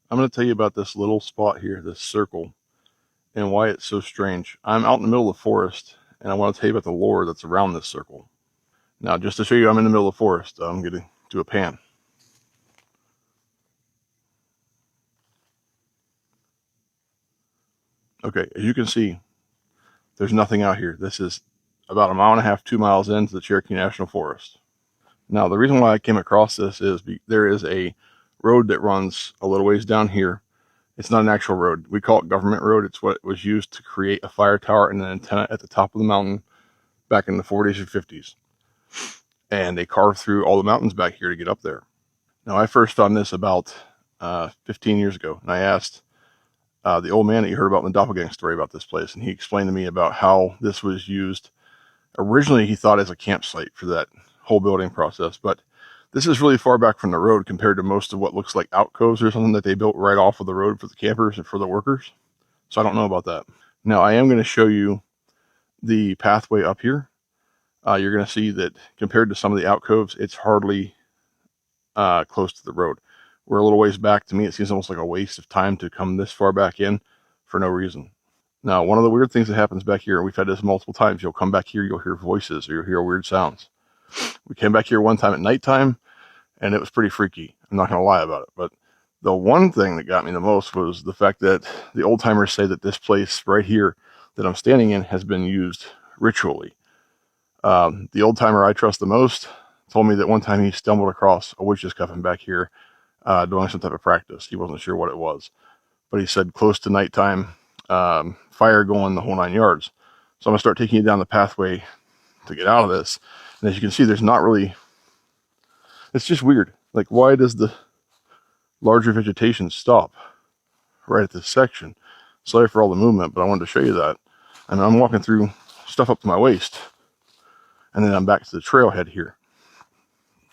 I'm going to tell you about this little spot here, this circle, and why it's so strange. I'm out in the middle of the forest, and I want to tell you about the lore that's around this circle. Now, just to show you I'm in the middle of the forest, I'm going to do a pan. Okay, as you can see, there's nothing out here. This is about 1.5 miles, 2 miles into the Cherokee National Forest. Now, the reason why I came across this is there is a road that runs a little ways down here. It's not an actual road. We call it government road. It's what was used to create a fire tower and an antenna at the top of the mountain back in the 40s or 50s. And they carved through all the mountains back here to get up there. Now, I first found this about 15 years ago, and I asked the old man that you heard about in the doppelganger story about this place, and he explained to me about how this was used. Originally, he thought as a campsite for that whole building process, but this is really far back from the road compared to most of what looks like alcoves or something that they built right off of the road for the campers and for the workers. So I don't know about that. Now, I am going to show you the pathway up here. You're going to see that compared to some of the alcoves, it's hardly close to the road. We're a little ways back. To me, it seems almost like a waste of time to come this far back in for no reason. Now, one of the weird things that happens back here, and we've had this multiple times, you'll come back here, you'll hear voices, or you'll hear weird sounds. We came back here one time at nighttime, and it was pretty freaky. I'm not going to lie about it. But the one thing that got me the most was the fact that the old timers say that this place right here that I'm standing in has been used ritually. The old timer I trust the most told me that one time he stumbled across a witch's coven back here doing some type of practice. He wasn't sure what it was, but he said close to nighttime, fire going the whole 9 yards. So I'm going to start taking you down the pathway to get out of this. And as you can see, there's not really, it's just weird. Like, why does the larger vegetation stop right at this section? Sorry for all the movement, but I wanted to show you that. And I'm walking through stuff up to my waist, and then I'm back to the trailhead here.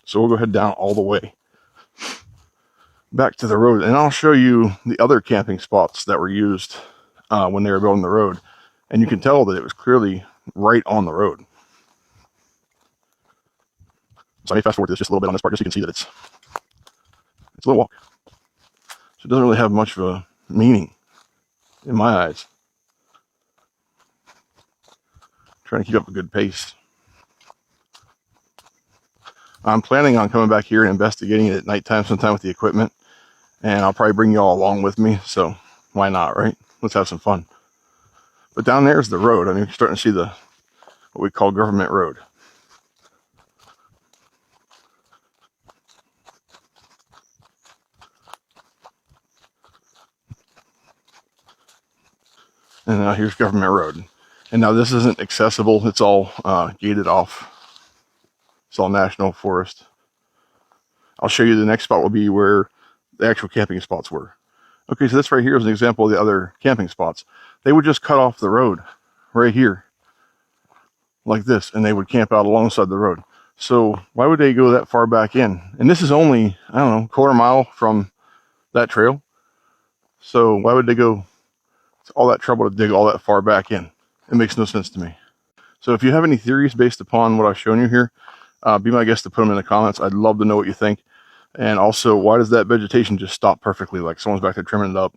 So we'll go ahead down all the way back to the road, and I'll show you the other camping spots that were used when they were building the road. And you can tell that it was clearly right on the road. So I may fast forward this just a little bit on this part, just so you can see that it's a little walk. So it doesn't really have much of a meaning in my eyes. Trying to keep up a good pace. I'm planning on coming back here and investigating it at nighttime sometime with the equipment. And I'll probably bring you all along with me. So why not, right? Let's have some fun. But down there is the road. I mean, you're starting to see what we call government road. And now here's government road. And now this isn't accessible. It's all gated off. It's all national forest. I'll show you the next spot will be where the actual camping spots were. Okay, so this right here is an example of the other camping spots. They would just cut off the road right here like this, and they would camp out alongside the road. So why would they go that far back in? And this is only, I don't know, 1/4 mile from that trail. So why would they go all that trouble to dig all that far back in? It makes no sense to me. So if you have any theories based upon what I've shown you here, be my guest to put them in the comments. I'd love to know what you think. And also, why does that vegetation just stop perfectly, like someone's back there trimming it up?